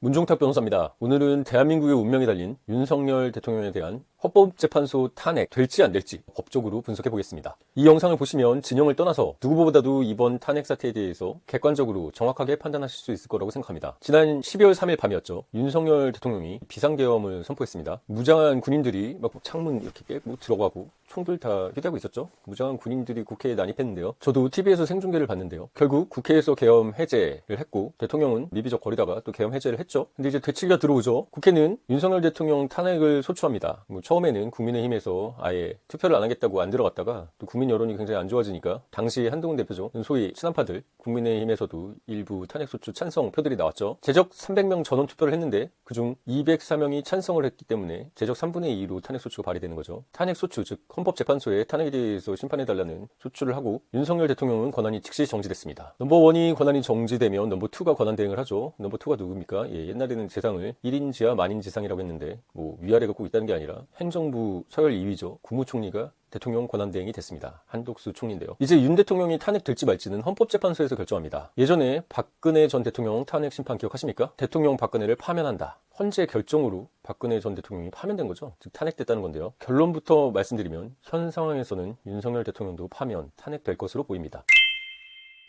문종탁 변호사입니다. 오늘은 대한민국의 운명이 달린 윤석열 대통령에 대한 헌법재판소 탄핵 될지 안 될지 법적으로 분석해 보겠습니다. 이 영상을 보시면 진영을 떠나서 누구보다도 이번 탄핵 사태에 대해서 객관적으로 정확하게 판단하실 수 있을 거라고 생각합니다. 지난 12월 3일 밤이었죠. 윤석열 대통령이 비상계엄을 선포했습니다. 무장한 군인들이 막 창문 이렇게 깨고 들어가고 총들 다 휴대하고 있었죠. 무장한 군인들이 국회에 난입했는데요. 저도 TV에서 생중계를 봤는데요. 결국 국회에서 계엄 해제를 했고 대통령은 미비적 거리다가 또 계엄 해제를 했죠. 근데 이제 되치기가 들어오죠. 국회는 윤석열 대통령 탄핵을 소추합니다. 처음에는 국민의힘에서 아예 투표를 안 하겠다고 안 들어갔다가 또 국민 여론이 굉장히 안 좋아지니까 당시 한동훈 대표죠. 소위 친한파들 국민의힘에서도 일부 탄핵소추 찬성 표들이 나왔죠. 제적 300명 전원 투표를 했는데 그중 204명이 찬성을 했기 때문에 제적 3분의 2로 탄핵소추가 발의되는 거죠. 탄핵소추 즉 헌법재판소에 탄핵에 대해서 심판해달라는 소추를 하고 윤석열 대통령은 권한이 즉시 정지됐습니다. 넘버1이 권한이 정지되면 넘버2가 권한대행을 하죠. 넘버2가 누굽니까? 옛날에는 재상을 1인 지하 만인 지상이라고 했는데 위아래가 꼭 있다는 게 아니라 행정부 서열 2위죠. 국무총리가 대통령 권한대행이 됐습니다. 한독수 총리인데요. 이제 윤 대통령이 탄핵될지 말지는 헌법재판소에서 결정합니다. 예전에 박근혜 전 대통령 탄핵 심판 기억하십니까? 대통령 박근혜를 파면한다. 헌재 결정으로 박근혜 전 대통령이 파면된 거죠. 즉 탄핵됐다는 건데요. 결론부터 말씀드리면 현 상황에서는 윤석열 대통령도 파면, 탄핵될 것으로 보입니다.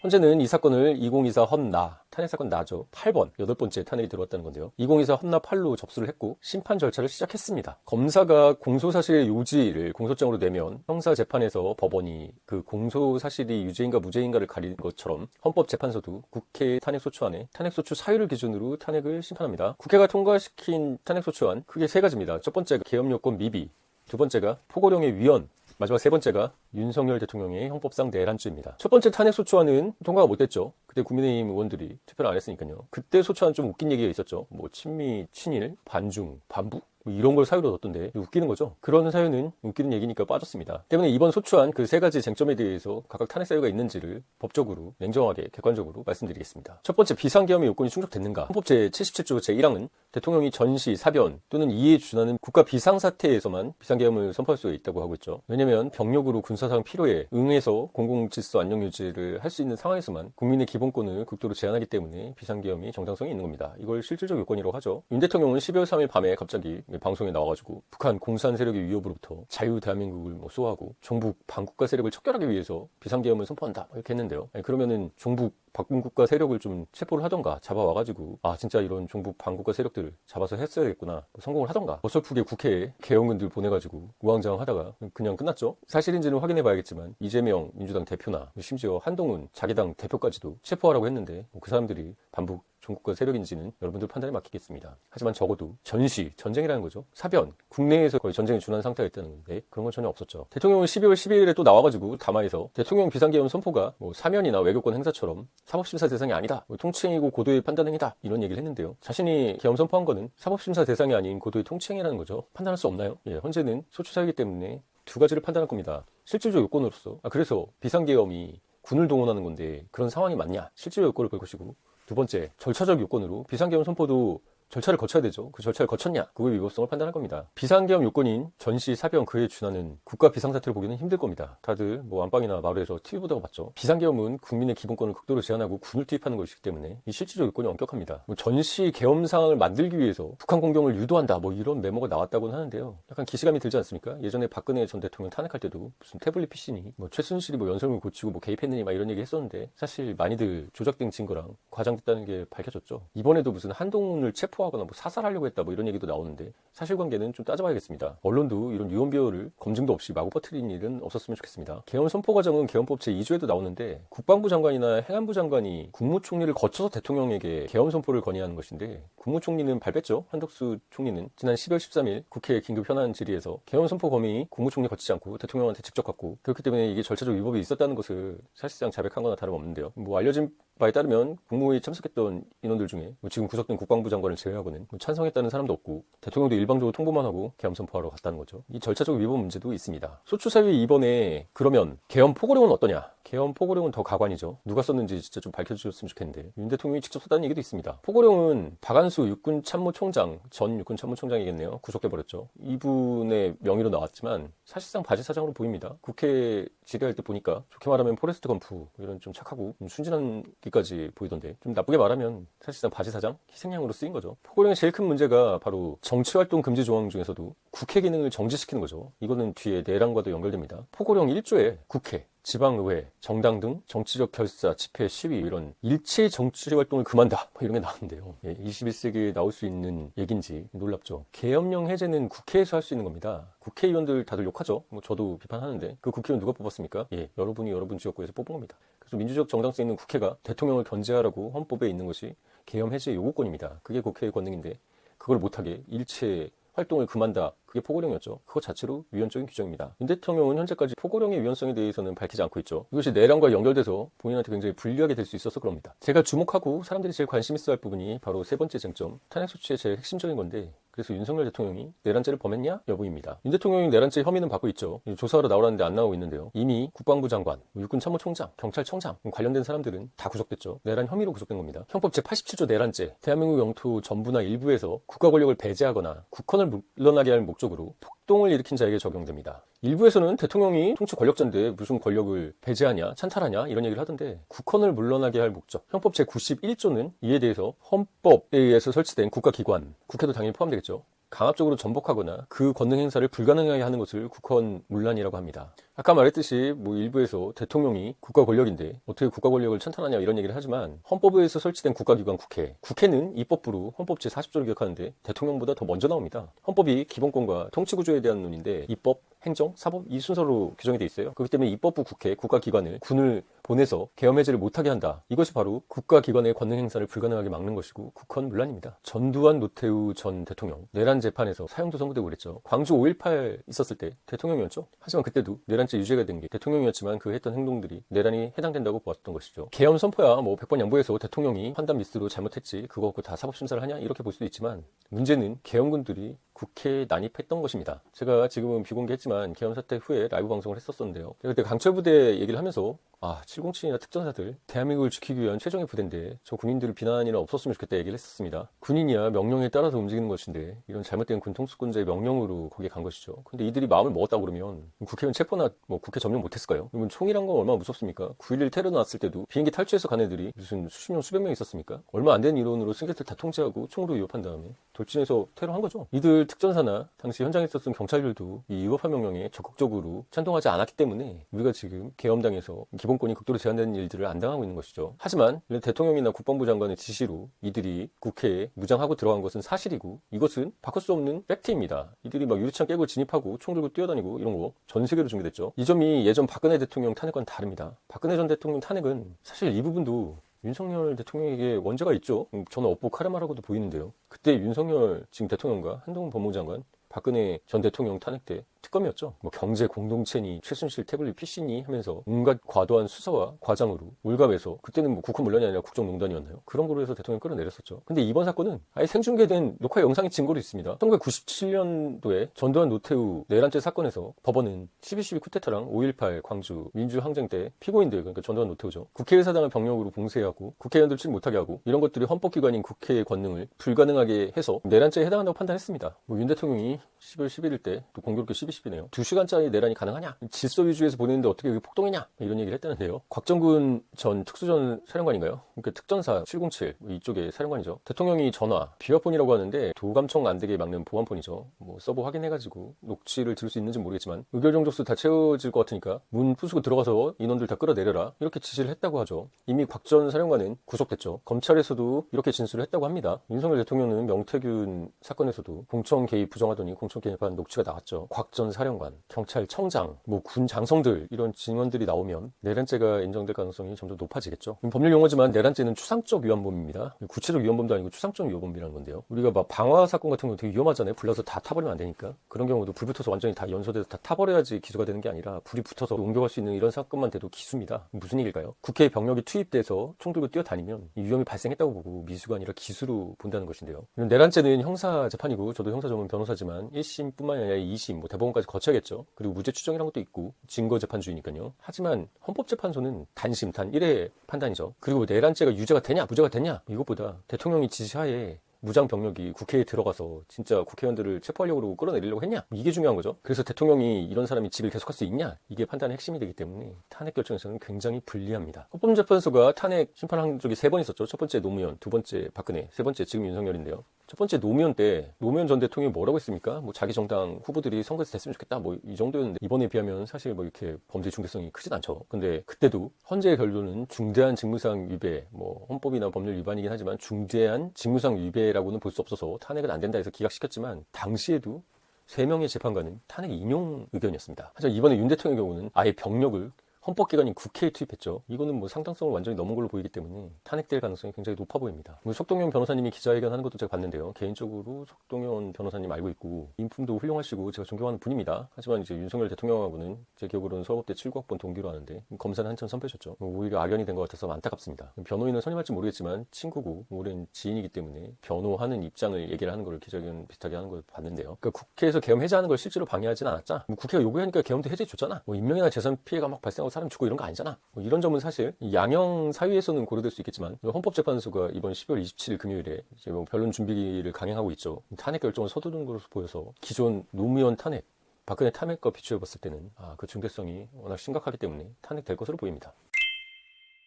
현재는 이 사건을 2024 헌나, 탄핵사건 나죠. 8번, 8번째 탄핵이 들어왔다는 건데요. 2024 헌나 8로 접수를 했고 심판 절차를 시작했습니다. 검사가 공소사실의 요지를 공소장으로 내면 형사재판에서 법원이 그 공소사실이 유죄인가 무죄인가를 가리는 것처럼 헌법재판소도 국회 탄핵소추안에 탄핵소추 사유를 기준으로 탄핵을 심판합니다. 국회가 통과시킨 탄핵소추안 크게 세 가지입니다. 첫 번째가 계엄요건 미비, 두 번째가 포고령의 위헌, 마지막 세 번째가 윤석열 대통령의 형법상 내란죄입니다. 첫 번째 탄핵소추안은 통과가 못됐죠. 그때 국민의힘 의원들이 투표를 안 했으니까요. 그때 소추안 좀 웃긴 얘기가 있었죠. 친미, 친일, 반중, 반북? 이런 걸 사유로 뒀던데 웃기는 거죠. 그런 사유는 웃기는 얘기니까 빠졌습니다. 때문에 이번 소추안 그 세 가지 쟁점에 대해서 각각 탄핵 사유가 있는지를 법적으로 냉정하게 객관적으로 말씀드리겠습니다. 첫 번째, 비상계엄의 요건이 충족됐는가? 헌법 제77조 제1항은 대통령이 전시, 사변 또는 이에 준하는 국가 비상사태에서만 비상계엄을 선포할 수 있다고 하고 있죠. 왜냐면 병력으로 군사상 필요에 응해서 공공질서 안녕 유지를 할 수 있는 상황에서만 국민의 기본권을 극도로 제한하기 때문에 비상계엄이 정당성이 있는 겁니다. 이걸 실질적 요건이라고 하죠. 윤 대통령은 12월 3일 밤에 갑자기 방송에 나와가지고 북한 공산 세력의 위협으로부터 자유 대한민국을 수호하고 종북 반국가 세력을 척결하기 위해서 비상계엄을 선포한다 이렇게 했는데요. 그러면은 종북 반국가 세력을 좀 체포를 하던가 잡아와가지고 진짜 이런 종북 반국가 세력들을 잡아서 했어야겠구나 성공을 하던가 어설프게 국회에 계엄군들 보내가지고 우왕좌왕하다가 그냥 끝났죠. 사실인지는 확인해봐야겠지만 이재명 민주당 대표나 심지어 한동훈 자기 당 대표까지도 체포하라고 했는데 그 사람들이 반북 종국가 세력인지는 여러분들 판단에 맡기겠습니다. 하지만 적어도 전시, 전쟁이라는 거죠. 사변, 국내에서 거의 전쟁에 준한 상태가 있다는 건데 그런 건 전혀 없었죠. 대통령은 12월 12일에 또 나와가지고 담화에서 대통령 비상계엄 선포가 사면이나 외교권 행사처럼 사법심사 대상이 아니다. 통치행위고 고도의 판단행위다. 이런 얘기를 했는데요. 자신이 계엄 선포한 거는 사법심사 대상이 아닌 고도의 통치행위라는 거죠. 판단할 수 없나요? 현재는 소추사이기 때문에 두 가지를 판단할 겁니다. 실질적 요건으로서 그래서 비상계엄이 군을 동원하는 건데 그런 상황이 맞냐? 실질적 요건을 볼 것이고 두 번째, 절차적 요건으로 비상계엄 선포도 절차를 거쳐야 되죠. 그 절차를 거쳤냐? 그거의 위법성을 판단할 겁니다. 비상계엄 요건인 전시, 사변, 그에 준하는 국가 비상사태를 보기는 힘들 겁니다. 다들 안방이나 마을에서 TV 보다가 봤죠. 비상계엄은 국민의 기본권을 극도로 제한하고 군을 투입하는 것이기 때문에 이 실질적 요건이 엄격합니다. 전시 계엄 상황을 만들기 위해서 북한 공격을 유도한다 이런 메모가 나왔다고는 하는데요. 약간 기시감이 들지 않습니까? 예전에 박근혜 전 대통령 탄핵할 때도 무슨 태블릿 PC니 최순실이 연설문 고치고 개입했느니 이런 얘기 했었는데 사실 많이들 조작된 증거랑 과장됐다는 게 밝혀졌죠. 이번에도 무슨 한동훈을 체포하거나 사살하려고 했다 이런 얘기도 나오는데 사실관계는 좀 따져봐야겠습니다. 언론도 이런 유언비어를 검증도 없이 마구 퍼뜨리는 일은 없었으면 좋겠습니다. 계엄 선포 과정은 계엄법 제2조에도 나오는데 국방부 장관이나 행안부 장관이 국무총리를 거쳐서 대통령에게 계엄 선포를 건의하는 것인데 국무총리는 발뺐죠. 한덕수 총리는 지난 12월 13일 국회 긴급 현안 질의에서 계엄 선포 범위 국무총리 거치지 않고 대통령한테 직접 갖고 그렇기 때문에 이게 절차적 위법이 있었다는 것을 사실상 자백한 거나 다름없는데요. 알려진 바에 따르면 국무회의 참석했던 인원들 중에 지금 구속된 국방부 장관을 제외하고는 찬성했다는 사람도 없고 대통령도 일방적으로 통보만 하고 계엄 선포하러 갔다는 거죠. 이 절차적 위법 문제도 있습니다. 소추사위 이번에 그러면 계엄 포고령은 어떠냐? 계엄 포고령은 더 가관이죠. 누가 썼는지 진짜 좀 밝혀주셨으면 좋겠는데 윤 대통령이 직접 썼다는 얘기도 있습니다. 포고령은 박안수 육군참모총장, 전 육군참모총장이겠네요. 구속돼버렸죠. 이분의 명의로 나왔지만 사실상 바지사장으로 보입니다. 국회 질의할 때 보니까 좋게 말하면 포레스트 검프 이런 좀 착하고 좀 순진한 게 뒤까지 보이던데, 좀 나쁘게 말하면 사실상 바지사장? 희생양으로 쓰인 거죠. 포고령의 제일 큰 문제가 바로 정치활동 금지 조항 중에서도 국회 기능을 정지시키는 거죠. 이거는 뒤에 내란과도 연결됩니다. 포고령 1조에 국회, 지방의회, 정당 등 정치적 결사, 집회, 시위 이런 일체 정치활동을 금한다 이런 게 나오는데요. 21세기에 나올 수 있는 얘기인지 놀랍죠. 계엄령 해제는 국회에서 할 수 있는 겁니다. 국회의원들 다들 욕하죠. 뭐 저도 비판하는데 그 국회의원 누가 뽑았습니까? 여러분이 여러분 지역구에서 뽑은 겁니다. 그래서 민주적 정당성 있는 국회가 대통령을 견제하라고 헌법에 있는 것이 계엄 해제 요구권입니다. 그게 국회의 권능인데 그걸 못하게 일체 활동을 금한다. 그게 포고령이었죠. 그거 자체로 위헌적인 규정입니다. 윤 대통령은 현재까지 포고령의 위헌성에 대해서는 밝히지 않고 있죠. 이것이 내란과 연결돼서 본인한테 굉장히 불리하게 될 수 있어서 그럽니다. 제가 주목하고 사람들이 제일 관심 있어 할 부분이 바로 세 번째 쟁점, 탄핵소추의 제일 핵심적인 건데, 그래서 윤석열 대통령이 내란죄를 범했냐? 여부입니다. 윤 대통령이 내란죄 혐의는 받고 있죠. 조사하러 나오라는데 안 나오고 있는데요. 이미 국방부 장관, 육군참모총장, 경찰청장 관련된 사람들은 다 구속됐죠. 내란 혐의로 구속된 겁니다. 형법 제87조 내란죄, 대한민국 영토 전부나 일부에서 국가 권력을 배제하거나 국헌을 물러나게 할 목적으로 폭동을 일으킨 자에게 적용됩니다. 일부에서는 대통령이 통치 권력자인데 무슨 권력을 배제하냐, 찬탈하냐 이런 얘기를 하던데, 국헌을 물러나게 할 목적, 형법 제91조는 이에 대해서 헌법에 의해서 설치된 국가기관, 국회도 당연히 포함되겠죠. 강압적으로 전복하거나 그 권능 행사를 불가능하게 하는 것을 국헌 문란이라고 합니다. 아까 말했듯이 일부에서 대통령이 국가 권력인데 어떻게 국가 권력을 찬탄하냐 이런 얘기를 하지만, 헌법에 의해서 설치된 국가기관 국회는 입법부로 헌법 제40조를 기억하는데 대통령보다 더 먼저 나옵니다. 헌법이 기본권과 통치구조에 대한 논인데 입법, 행정, 사법 이 순서로 규정이 돼 있어요. 그렇기 때문에 입법부 국회, 국가기관을 군을 보내서 계엄 해제를 못하게 한다. 이것이 바로 국가기관의 권능 행사를 불가능하게 막는 것이고 국헌 문란입니다. 전두환 노태우 전 대통령 내란 재판에서 사형도 선고되고 그랬죠. 광주 5.18 있었을 때 대통령이었죠. 하지만 그때도 내란죄 유죄가 된 게 대통령이었지만 그 했던 행동들이 내란이 해당된다고 보았던 것이죠. 계엄 선포야 100번 양보해서 대통령이 판단 미스로 잘못했지 그거 갖고 다 사법심사를 하냐 이렇게 볼 수도 있지만, 문제는 계엄군들이 국회에 난입했던 것입니다. 제가 지금은 비공개했지만 계엄 사태 후에 라이브 방송을 했었었는데요. 그때 강철부대 얘기를 하면서 707이나 특전사들 대한민국을 지키기 위한 최종의 부대인데 저 군인들 비난이나 없었으면 좋겠다 얘기를 했었습니다. 군인이야 명령에 따라서 움직이는 것인데 이런 잘못된 군 통수권자의 명령으로 거기에 간 것이죠. 근데 이들이 마음을 먹었다고 그러면 국회의원 체포나 국회 점령 못했을까요? 이건 총이란 건 얼마나 무섭습니까? 9.11 테러 났을 때도 비행기 탈취해서 간 애들이 무슨 수십 명 수백 명 있었습니까? 얼마 안 된 인원으로 승객들 다 통제하고 총으로 위협한 다음에 돌진해서 테러한 거죠. 이들 특전사나 당시 현장에 있었던 경찰들도 이 위협화 명령에 적극적으로 찬동하지 않았기 때문에 우리가 지금 계엄당해서 기본권이 극도로 제한되는 일들을 안 당하고 있는 것이죠. 하지만 대통령이나 국방부 장관의 지시로 이들이 국회에 무장하고 들어간 것은 사실이고, 이것은 바꿀 수 없는 팩트입니다. 이들이 유리창 깨고 진입하고 총 들고 뛰어다니고 이런 거 전 세계로 중계됐죠. 이 점이 예전 박근혜 대통령 탄핵과는 다릅니다. 박근혜 전 대통령 탄핵은 사실 이 부분도 윤석열 대통령에게 원죄가 있죠. 저는 업보 카르마라고도 보이는데요. 그때 윤석열 지금 대통령과 한동훈 법무부 장관, 박근혜 전 대통령 탄핵 때 특검이었죠. 경제 공동체니 최순실 태블릿 PC니 하면서 온갖 과도한 수사와 과장으로 올가매서, 그때는 국헌 문란이 아니라 국정농단이었나요? 그런 거로 해서 대통령 끌어내렸었죠. 근데 이번 사건은 아예 생중계된 녹화 영상이 증거로 있습니다. 1997년도에 전두환 노태우 내란죄 사건에서 법원은 12.12 쿠데타랑 5.18 광주 민주항쟁 때 피고인들, 그러니까 전두환 노태우죠, 국회의사당을 병력으로 봉쇄하고 국회의원들 출입 못하게 하고 이런 것들이 헌법기관인 국회의 권능을 불가능하게 해서 내란죄에 해당한다고 판단했습니다. 윤 대통령이 10월 11일 때 또 공교롭게 12.12네요. 2시간짜리 내란이 가능하냐? 질서 위주에서 보내는데 어떻게 그게 폭동이냐? 이런 얘기를 했다는데요. 곽정근 전 특수전 사령관인가요? 그러니까 특전사 707 이쪽의 사령관이죠. 대통령이 전화, 비화폰이라고 하는데 도감청 안 되게 막는 보안폰이죠. 서버 확인해가지고 녹취를 들을 수 있는지 모르겠지만 의결 정족수 다 채워질 것 같으니까 문 부수고 들어가서 인원들 다 끌어내려라 이렇게 지시를 했다고 하죠. 이미 곽 전 사령관은 구속됐죠. 검찰에서도 이렇게 진술을 했다고 합니다. 윤석열 대통령은 명태균 사건에서도 공청 개입 부정하더니 공청 개입한 녹취가 나왔죠. 곽 전 사령관, 경찰청장, 군 장성들 이런 증언들이 나오면 내란죄가 인정될 가능성이 점점 높아지겠죠. 법률 용어지만 내란죄는 추상적 위헌범입니다. 구체적 위헌범도 아니고 추상적 위헌범이라는 건데요. 우리가 방화 사건 같은 거 되게 위험하잖아요. 불나서 다 타버리면 안 되니까. 그런 경우도 불 붙어서 완전히 다 연소돼서 다 타버려야지 기소가 되는 게 아니라 불이 붙어서 옮겨갈 수 있는 이런 사건만 돼도 기수입니다. 무슨 얘기일까요? 국회에 병력이 투입돼서 총 들고 뛰어다니면 이 위험이 발생했다고 보고 미수가 아니라 기수로 본다는 것인데요. 내란죄는 형사 재판이고 저도 형사 전문 변호사지만 1심뿐만 아니라 2심, 대법원까지 거쳐야겠죠. 그리고 무죄 추정이라는 것도 있고 증거 재판주의니까요. 하지만 헌법재판소는 단심, 단 1회 판단이죠. 그리고 내란죄가 유죄가 되냐 무죄가 되냐 이것보다 대통령이 지시하에 무장 병력이 국회에 들어가서 진짜 국회의원들을 체포하려고 그러고 끌어내리려고 했냐? 이게 중요한 거죠. 그래서 대통령이 이런 사람이 직을 계속할 수 있냐? 이게 판단의 핵심이 되기 때문에 탄핵 결정에서는 굉장히 불리합니다. 헌법재판소가 탄핵 심판한 적이 3번 있었죠. 첫 번째 노무현, 두 번째 박근혜, 세 번째 지금 윤석열인데요. 첫 번째 노무현 때 노무현 전 대통령이 뭐라고 했습니까? 뭐 자기 정당 후보들이 선거에서 됐으면 좋겠다 뭐 이 정도였는데 이번에 비하면 사실 뭐 이렇게 범죄 중대성이 크진 않죠. 근데 그때도 헌재의 결론은 중대한 직무상 위배, 뭐 헌법이나 법률 위반이긴 하지만 중대한 직무상 위배라고는 볼 수 없어서 탄핵은 안 된다 해서 기각시켰지만 당시에도 3명의 재판관은 탄핵 인용 의견이었습니다. 하지만 이번에 윤 대통령의 경우는 아예 병력을 헌법기관인 국회에 투입했죠. 이거는 뭐 상당성을 완전히 넘은 걸로 보이기 때문에 탄핵될 가능성이 굉장히 높아 보입니다. 속동현 변호사님이 기자회견하는 것도 제가 봤는데요. 개인적으로 속동현 변호사님 알고 있고 인품도 훌륭하시고 제가 존경하는 분입니다. 하지만 이제 윤석열 대통령하고는 제 기억으로는 서울대 79학번 동기로 아는데 검사는 한참 선배셨죠. 오히려 악연이 된 것 같아서 안타깝습니다. 변호인은 선임할지 모르겠지만 친구고 오랜 지인이기 때문에 변호하는 입장을 얘기를 하는 걸 기자회견 비슷하게 하는 걸 봤는데요. 그러니까 국회에서 계엄 해제하는 걸 실제로 방해하지는 않았자. 뭐 국회가 요구하니까 계엄도 해제해줬잖아. 뭐 인명이나 재산 피해가 막 발생하고 사람 죽고 이런 거 아니잖아. 뭐 이런 점은 사실 양형 사유에서는 고려될 수 있겠지만 헌법재판소가 이번 12월 27일 금요일에 이제 뭐 변론 준비를 강행하고 있죠. 탄핵 결정을 서두르는 것으로 보여서 기존 노무현 탄핵, 박근혜 탄핵과 비추어 봤을 때는 그 중대성이 워낙 심각하기 때문에 탄핵될 것으로 보입니다.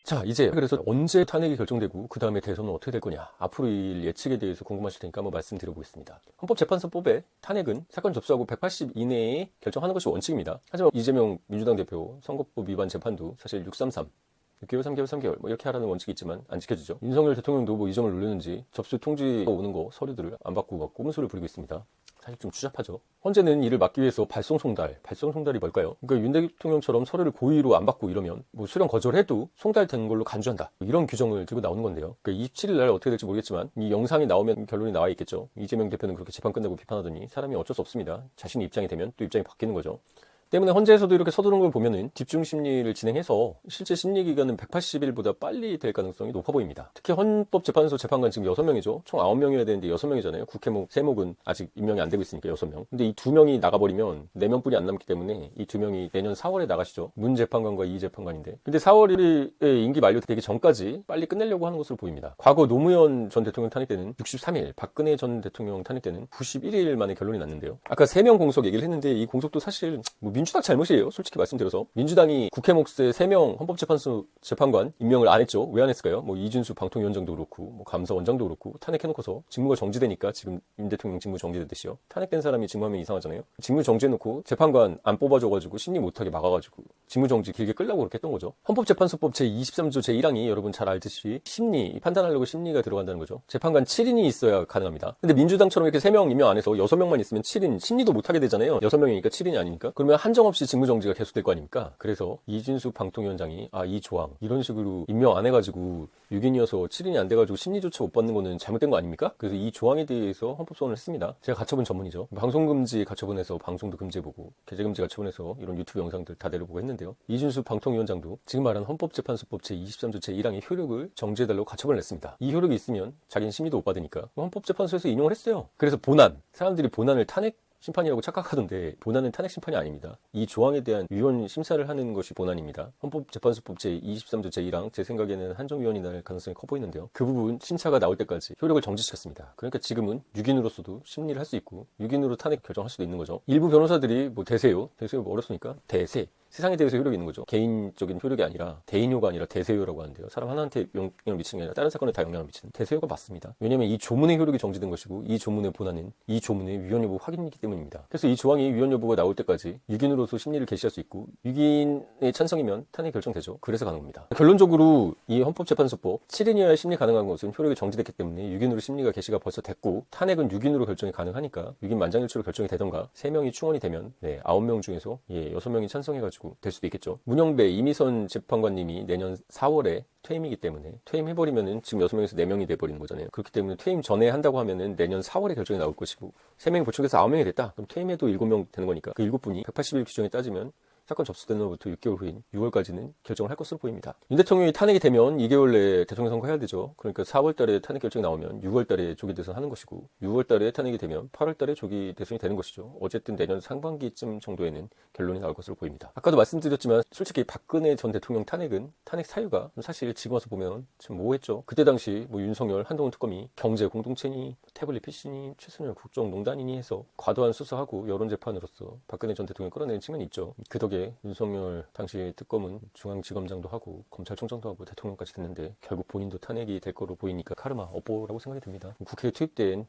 자, 이제 그래서 언제 탄핵이 결정되고 그 다음에 대선은 어떻게 될 거냐, 앞으로 일 예측에 대해서 궁금하실 테니까 한번 말씀드려보겠습니다. 헌법재판소법에 탄핵은 사건 접수하고 180 이내에 결정하는 것이 원칙입니다. 하지만 이재명 민주당 대표 선거법 위반 재판도 사실 633 6개월, 3개월, 3개월 뭐 이렇게 하라는 원칙이 있지만 안 지켜지죠. 윤석열 대통령도 뭐 이 점을 노렸는지 접수 통지가 오는 거 서류들을 안 받고 막 꼼수를 부리고 있습니다. 사실 좀 추잡하죠. 헌재는 이를 막기 위해서 발송송달이 뭘까요? 그러니까 윤 대통령처럼 서류를 고의로 안 받고 이러면 뭐 수령 거절해도 송달된 걸로 간주한다, 이런 규정을 들고 나오는 건데요. 그러니까 27일 날 어떻게 될지 모르겠지만 이 영상이 나오면 결론이 나와 있겠죠. 이재명 대표는 그렇게 재판 끝나고 비판하더니 사람이 어쩔 수 없습니다. 자신의 입장이 되면 또 입장이 바뀌는 거죠. 때문에 헌재에서도 이렇게 서두른 걸 보면은 집중 심리를 진행해서 실제 심리 기간은 180일보다 빨리 될 가능성이 높아 보입니다. 특히 헌법재판소 재판관 지금 6명이죠. 총 9명이어야 되는데 6명이잖아요. 국회목, 세목은 아직 임명이 안 되고 있으니까 6명. 근데 이 2명이 나가버리면 4명뿐이 안 남기 때문에 이 2명이 내년 4월에 나가시죠. 문 재판관과 이 재판관인데. 근데 4월에 임기 만료되기 전까지 빨리 끝내려고 하는 것으로 보입니다. 과거 노무현 전 대통령 탄핵 때는 63일, 박근혜 전 대통령 탄핵 때는 91일 만에 결론이 났는데요. 아까 3명 공석 얘기를 했는데 이 공석도 사실 민주당 잘못이에요. 솔직히 말씀드려서. 민주당이 국회 몫의 3명 헌법재판소 재판관 임명을 안 했죠. 왜 안 했을까요? 뭐 이준수 방통위원장도 그렇고 뭐 감사원장도 그렇고 탄핵해놓고서 직무가 정지되니까 지금 윤 대통령 직무 정지됐듯이요. 탄핵된 사람이 직무하면 이상하잖아요. 직무 정지해놓고 재판관 안 뽑아줘가지고 심리 못하게 막아가지고 직무 정지 길게 끌려고 그렇게 했던 거죠. 헌법재판소법 제23조 제1항이 여러분 잘 알듯이 심리, 판단하려고 심리가 들어간다는 거죠. 재판관 7인이 있어야 가능합니다. 근데 민주당처럼 이렇게 3명 임명 안 해서 6명만 있으면 7인, 심리도 못하게 되잖아요. 6명이니까 7인이 아니니까. 그러면 한정없이 직무정지가 계속될 거 아닙니까? 그래서 이준수 방통위원장이 이 조항 이런 식으로 임명 안 해가지고 6인이어서 7인이 안 돼가지고 심리조차 못 받는 거는 잘못된 거 아닙니까? 그래서 이 조항에 대해서 헌법소원을 했습니다. 제가 가처분 전문이죠. 방송금지 가처분해서 방송도 금지해보고 게재금지 가처분해서 이런 유튜브 영상들 다 내려보고 했는데요. 이준수 방통위원장도 지금 말한 헌법재판소법 제23조 제1항의 효력을 정지해달라고 가처분을 했습니다. 이 효력이 있으면 자기는 심리도 못 받으니까 헌법재판소에서 인용을 했어요. 그래서 사람들이 본안을 탄핵 심판이라고 착각하던데 본안은 탄핵 심판이 아닙니다. 이 조항에 대한 위원 심사를 하는 것이 본안입니다. 헌법재판소법 제23조 제1항 제 생각에는 한정위원이 날 가능성이 커 보이는데요. 그 부분 심사가 나올 때까지 효력을 정지시켰습니다. 그러니까 지금은 6인으로서도 심리를 할 수 있고 6인으로 탄핵 결정할 수도 있는 거죠. 일부 변호사들이 뭐 대세요 뭐 어렵으니까 대세 세상에 대해서 효력이 있는 거죠. 개인적인 효력이 아니라 대인효가 아니라 대세효라고 하는데요. 사람 하나한테 영향을 미치는 게 아니라 다른 사건에 다 영향을 미치는 대세효가 맞습니다. 왜냐하면 이 조문의 효력이 정지된 것이고 이 조문의 본안은 이 조문의 위헌 여부 확인이기 때문입니다. 그래서 이 조항이 위헌 여부가 나올 때까지 6인으로서 심리를 개시할 수 있고 6인의 찬성이면 탄핵이 결정되죠. 그래서 가는 겁니다. 결론적으로 이 헌법재판소법 7인이어야 심리 가능한 것은 효력이 정지됐기 때문에 6인으로 심리가 개시가 벌써 됐고 탄핵은 6인으로 결정이 가능하니까 6인 만장일치로 결정이 되던가 3명이 충원이 되면 9명 중에서 6명이 찬성해가지고 될 수도 있겠죠. 문영배, 이미선 재판관님이 내년 4월에 퇴임이기 때문에 퇴임해버리면은 지금 6명에서 4명이 돼버리는 거잖아요. 그렇기 때문에 퇴임 전에 한다고 하면은 내년 4월에 결정이 나올 것이고 3명이 보충돼서 9명이 됐다. 그럼 퇴임해도 7명 되는 거니까 그 7분이 180일 규정에 따지면 사건 접수된 후부터 6개월 후인 6월까지는 결정을 할 것으로 보입니다. 윤 대통령이 탄핵이 되면 2개월 내에 대통령 선거해야 되죠. 그러니까 4월 달에 탄핵 결정이 나오면 6월 달에 조기 대선 하는 것이고 6월 달에 탄핵이 되면 8월 달에 조기 대선이 되는 것이죠. 어쨌든 내년 상반기쯤 정도에는 결론이 나올 것으로 보입니다. 아까도 말씀드렸지만 솔직히 박근혜 전 대통령 탄핵 사유가 사실 지금 와서 보면 좀 모호했죠. 그때 당시 뭐 윤석열, 한동훈 특검이 경제 공동체니 태블릿 PC니 최순실 국정농단이니 해서 과도한 수사하고 여론재판으로서 박근혜 전 대통령 끌어내는 측면이 있죠. 그 덕에 윤석열 당시 특검은 중앙지검장도 하고 검찰총장도 하고 대통령까지 됐는데 결국 본인도 탄핵이 될 거로 보이니까 카르마 업보라고 생각이 듭니다. 국회에 투입된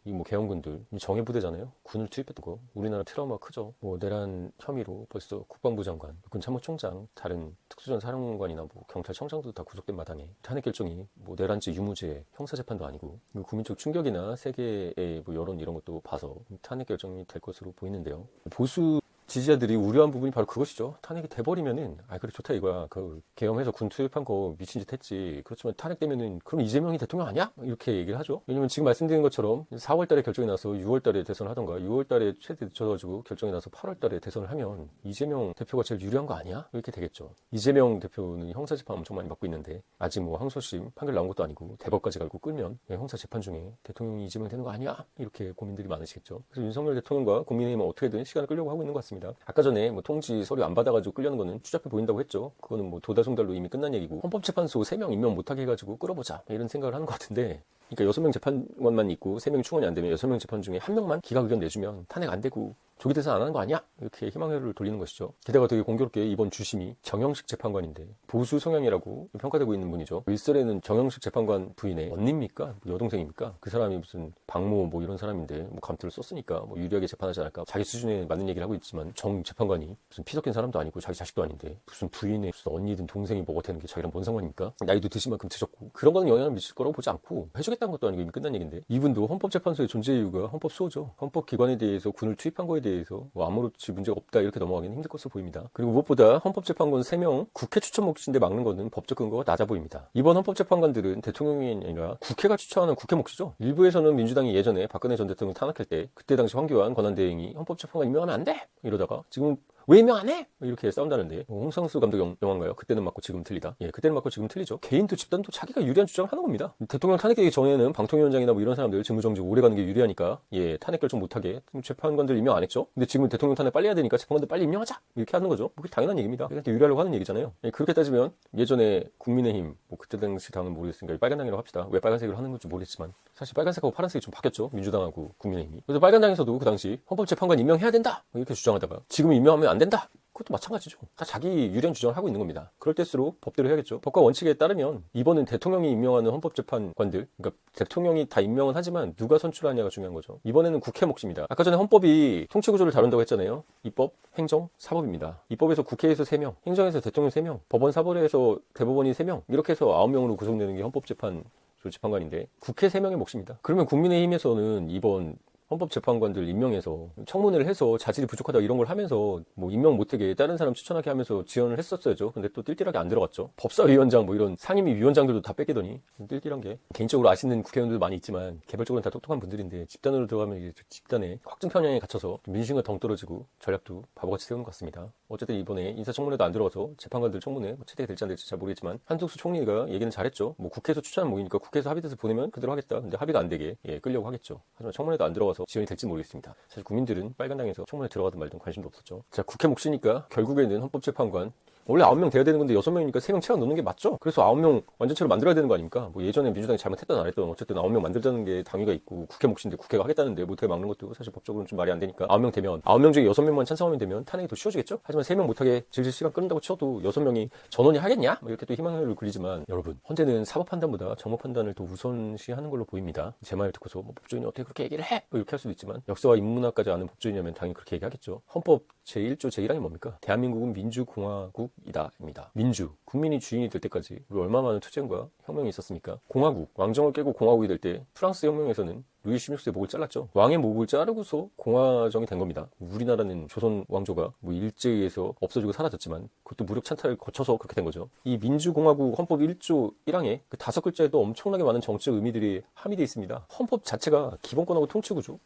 이 뭐 개헌군들 정예부대잖아요. 군을 투입했던 거 우리나라 트라우마가 크죠. 뭐 내란 혐의로 벌써 국방부 장관, 육군 참모총장, 다른 특수전 사령관이나 뭐 경찰청장도 다 구속된 마당에 탄핵 결정이 뭐 내란죄 유무죄 형사재판도 아니고 국민적 충격이나 세계의 뭐 여론 이런 것도 봐서 탄핵 결정이 될 것으로 보이는데요. 보수 지지자들이 우려한 부분이 바로 그것이죠. 탄핵이 돼버리면은 그래 좋다 이거야. 그 계엄해서 군 투입한 거 미친 짓 했지. 그렇지만 탄핵되면은 그럼 이재명이 대통령 아니야? 이렇게 얘기를 하죠. 왜냐면 지금 말씀드린 것처럼 4월 달에 결정이 나서 6월 달에 대선을 하던가 6월 달에 최대 늦춰가지고 결정이 나서 8월 달에 대선을 하면 이재명 대표가 제일 유리한 거 아니야? 이렇게 되겠죠. 이재명 대표는 형사재판 엄청 많이 받고 있는데 아직 뭐 항소심 판결 나온 것도 아니고 대법까지 갈고 끌면 형사재판 중에 대통령이 이재명 되는 거 아니야? 이렇게 고민들이 많으시겠죠. 그래서 윤석열 대통령과 국민의힘은 어떻게든 시간을 끌려고 하고 있는 것 같습니다. 아까 전에 뭐 통지 서류 안 받아가지고 끌려는 거는 추잡해 보인다고 했죠. 그거는 뭐 도다송달로 이미 끝난 얘기고 헌법재판소 3명 임명 못하게 해가지고 끌어보자 이런 생각을 하는 것 같은데 그러니까 6명 재판관만 있고 3명 충원이 안 되면 6명 재판 중에 1명만 기각 의견 내주면 탄핵 안 되고 조기 대선 안 하는 거 아니야? 이렇게 희망회로를 돌리는 것이죠. 게다가 되게 공교롭게 이번 주심이 정영식 재판관인데 보수 성향이라고 평가되고 있는 분이죠. 일설에는 정영식 재판관 부인의 언니입니까? 여동생입니까? 그 사람이 무슨 박모 뭐 이런 사람인데 뭐 감투를 썼으니까 뭐 유리하게 재판하지 않을까? 자기 수준에 맞는 얘기를 하고 있지만 정 재판관이 무슨 피 섞인 사람도 아니고 자기 자식도 아닌데 무슨 부인의 무슨 언니든 동생이 뭐가 되는 게 자기랑 뭔 상관입니까? 나이도 드실 만큼 드셨고 그런 거는 영향을 미칠 거라고 보지 않고 해주겠다는 것도 아니고 이미 끝난 얘기인데 이분도 헌법재판소의 존재 이유가 헌법 수호죠. 헌법기관에 대해서 군을 투입한 거에 대해서 뭐 아무렇지 문제가 없다 이렇게 넘어가기는 힘들 것으로 보입니다. 그리고 무엇보다 헌법재판관 3명 국회 추천 몫인데 막는 거는 법적 근거가 낮아 보입니다. 이번 헌법재판관들은 대통령이 아니라 국회가 추천하는 국회 몫이죠. 일부에서는 민주당이 예전에 박근혜 전 대통령 탄핵할 때 그때 당시 황교안 권한대행이 헌법재판관 임명하면 안 돼! 이러다가 지금 왜 임명 안 해? 이렇게 싸운다는데 홍상수 감독 영화인가요? 그때는 맞고 지금 틀리다. 그때는 맞고 지금 틀리죠. 개인도 집단도 자기가 유리한 주장을 하는 겁니다. 대통령 탄핵되기 전에는 방통위원장이나 뭐 이런 사람들 직무정지 오래 가는 게 유리하니까 탄핵 결정 못하게 재판관들 임명 안 했죠. 근데 지금 대통령 탄핵 빨리 해야 되니까 재판관들 빨리 임명하자 이렇게 하는 거죠. 그게 당연한 얘기입니다. 그러니까 유리하려고 하는 얘기잖아요. 그렇게 따지면 예전에 국민의힘 뭐 그때 당시 당은 모르겠으니까 빨간당이라고 합시다. 왜 빨간색으로 하는 건지 모르겠지만 사실 빨간색하고 파란색이 좀 바뀌었죠. 민주당하고 국민의힘이. 그래서 빨간당에서도 그 당시 헌법재판관 임명해야 된다 이렇게 주장하다가 지금 임명하면 안 된다. 그것도 마찬가지죠. 다 자기 유리한 주장을 하고 있는 겁니다. 그럴 때일수록 법대로 해야겠죠. 법과 원칙에 따르면 이번은 대통령이 임명하는 헌법재판관들, 그러니까 대통령이 다 임명은 하지만 누가 선출하냐가 중요한 거죠. 이번에는 국회 몫입니다. 아까 전에 헌법이 통치구조를 다룬다고 했잖아요. 입법, 행정, 사법입니다. 입법에서 국회에서 3명, 행정에서 대통령 3명, 법원 사법에서 대법원이 3명, 이렇게 해서 9명으로 구성되는 게 헌법재판 재판관인데 국회 3명의 몫입니다. 그러면 국민의힘에서는 이번 헌법재판관들 임명해서 청문회를 해서 자질이 부족하다 이런 걸 하면서 뭐 임명 못하게 다른 사람 추천하게 하면서 지원을 했었어야죠. 근데 또 띨띨하게 안 들어갔죠. 법사위원장 뭐 이런 상임위 위원장들도 다 뺏기더니 띨띨한 게 개인적으로 아시는 국회의원들도 많이 있지만 개별적으로는 다 똑똑한 분들인데 집단으로 들어가면 이제 집단의 확증 편향에 갇혀서 민심과 덩 떨어지고 전략도 바보같이 세우는 것 같습니다. 어쨌든 이번에 인사청문회도 안 들어가서 재판관들 청문회 뭐 채택이 될지 안 될지 잘 모르겠지만 한덕수 총리가 얘기는 잘했죠. 뭐 국회에서 추천한 모이니까 국회에서 합의돼서 보내면 그대로 하겠다. 근데 합의가 안 되게 끌려고 하겠죠. 하지만 청문회도 안 들어가서 지원이 될지 모르겠습니다. 사실 국민들은 빨간당에서 청문회 들어가든 말든 관심도 없었죠. 자, 국회 몫이니까 결국에는 헌법재판관 원래 9명 돼야 되는 건데 6명이니까 3명 채워 넣는 게 맞죠? 그래서 9명 완전체로 만들어야 되는 거 아닙니까? 뭐 예전에 민주당이 잘못했던 안 했던 어쨌든 9명 만들자는 게 당위가 있고 국회 몫인데 국회가 하겠다는데 못하게 막는 것도 사실 법적으로는 좀 말이 안 되니까 9명 되면 9명 중에 6명만 찬성하면 되면 탄핵이 더 쉬워지겠죠? 하지만 3명 못하게 질질 시간 끊는다고 쳐도 6명이 전원이 하겠냐? 뭐 이렇게 또 희망을 굴리지만 여러분 헌재는 사법 판단보다 정무 판단을 더 우선시하는 걸로 보입니다. 제 말을 듣고서 뭐 법조인이 어떻게 그렇게 얘기를 해? 뭐 이렇게 할 수도 있지만 역사와 인문학까지 아는 법조인이라면 당연히 그렇게 얘기하겠죠. 헌법 제1조 제1항이 뭡니까? 대한민국은 민주공화국이다 입니다. 민주, 국민이 주인이 될 때까지 우리 얼마나 많은 투쟁과 혁명이 있었습니까? 공화국, 왕정을 깨고 공화국이 될 때 프랑스 혁명에서는 루이 16세의 목을 잘랐죠. 왕의 목을 자르고서 공화정이 된 겁니다. 우리나라는 조선 왕조가 뭐 일제에 의해서 없어지고 사라졌지만 그것도 무력 찬탈을 거쳐서 그렇게 된 거죠. 이 민주공화국 헌법 1조 1항에 그 5글자에도 엄청나게 많은 정치적 의미들이 함유되어 있습니다. 헌법 자체가 기본권하고 통치구조,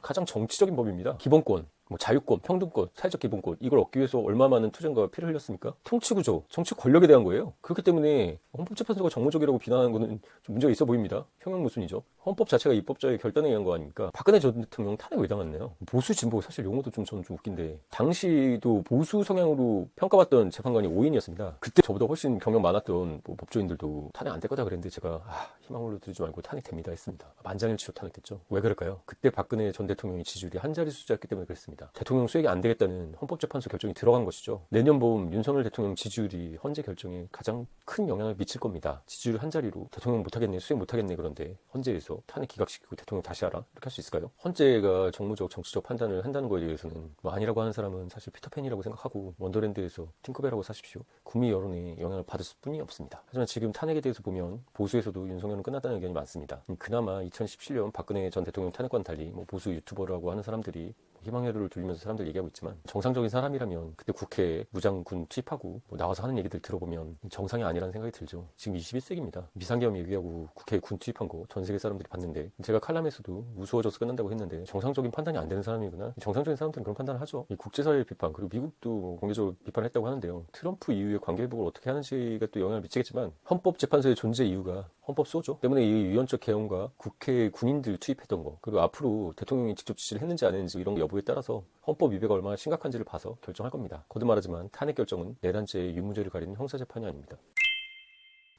가장 정치적인 법입니다. 기본권, 뭐 자유권, 평등권, 사회적 기본권 이걸 얻기 위해서 얼마 많은 투쟁과 피를 흘렸습니까? 통치구조, 정치 권력에 대한 거예요. 그렇기 때문에 헌법재판소가 정무적이라고 비난하는 거는 좀 문제가 있어 보입니다. 평행무순이죠. 헌법 자체가 입법자의 결단에 의한 거 아닙니까? 박근혜 전 대통령 탄핵 왜 당했나요? 보수 진보 사실 용어도 저는 좀 웃긴데 당시도 보수 성향으로 평가받던 재판관이 5인이었습니다. 그때 저보다 훨씬 경력 많았던 뭐 법조인들도 탄핵 안 될 거다 그랬는데 제가 희망으로 들지 말고 탄핵됩니다 했습니다. 만장일치로 탄핵됐죠. 왜 그럴까요? 그때 박근혜 전 대통령의 지지율이 한 자리 숫자였기 때문에 그랬습니다. 대통령 수ек이 안 되겠다는 헌법재판소 결정이 들어간 것이죠. 내년 봄 윤석열 대통령 지지율이 헌재 결정에 가장 큰 영향을 미칠 겁니다. 지지율 한 자리로 대통령 못하겠네, 수행 못하겠네 그런데 헌재에서 탄핵 기각시키고 대통령 다시 하라? 이렇게 할 수 있을까요? 헌재가 정무적, 정치적 판단을 한다는 거에 대해서는 뭐 아니라고 하는 사람은 사실 피터팬이라고 생각하고 원더랜드에서 팅커벨하고 사십시오. 국민 여론의 영향을 받을 뿐이 없습니다. 하지만 지금 탄핵에 대해서 보면 보수에서도 윤석열은 끝났다는 의견이 많습니다. 그나마 2017년 박근혜 전 대통령 탄핵과는 달리 뭐 보수 유튜버라고 하는 사람들이 희망회로를 돌리면서 사람들 얘기하고 있지만 정상적인 사람이라면 그때 국회에 무장군 투입하고 뭐 나와서 하는 얘기들 들어보면 정상이 아니라는 생각이 들죠. 지금 21세기입니다. 비상계엄 얘기하고 국회에 군 투입한 거 전 세계 사람들이 봤는데 제가 칼럼에서도 무서워져서 끝난다고 했는데 정상적인 판단이 안 되는 사람이구나. 정상적인 사람들은 그런 판단을 하죠. 이 국제사회의 비판 그리고 미국도 공개적으로 비판을 했다고 하는데요. 트럼프 이후에 관계회복을 어떻게 하는지가 또 영향을 미치겠지만 헌법재판소의 존재 이유가 헌법 소죠. 때문에 이 유연적 개헌과 국회에 군인들 투입했던 거 그리고 앞으로 대통령이 직접 지시를 했는지 안 했는지 이런 여부에 따라서 헌법 위배가 얼마나 심각한지를 봐서 결정할 겁니다. 거듭 말하지만 탄핵 결정은 내란죄의 유무죄를 가리는 형사재판이 아닙니다.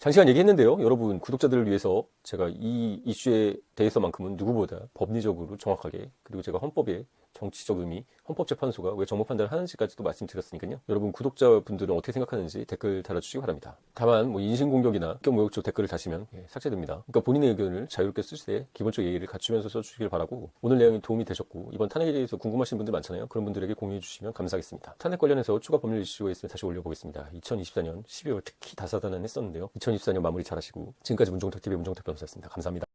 장시간 얘기했는데요. 여러분 구독자들을 위해서 제가 이 이슈에 대해서만큼은 누구보다 법리적으로 정확하게 그리고 제가 헌법의 정치적 의미, 헌법재판소가 왜 정무 판단을 하는지까지도 말씀드렸으니까요. 여러분 구독자분들은 어떻게 생각하는지 댓글 달아주시기 바랍니다. 다만 뭐 인신공격이나 격모욕적 댓글을 다시면 삭제됩니다. 그러니까 본인의 의견을 자유롭게 쓰실 때 기본적 예의를 갖추면서 써주시길 바라고 오늘 내용이 도움이 되셨고 이번 탄핵에 대해서 궁금하신 분들 많잖아요. 그런 분들에게 공유해 주시면 감사하겠습니다. 탄핵 관련해서 추가 법률 이슈가 있으면 다시 올려보겠습니다. 2024년 12월 특히 다사다난했었는데요. 2024년 마무리 잘하시고 지금까지 문종탁TV의 문종탁 변호사였습니다. 감사합니다.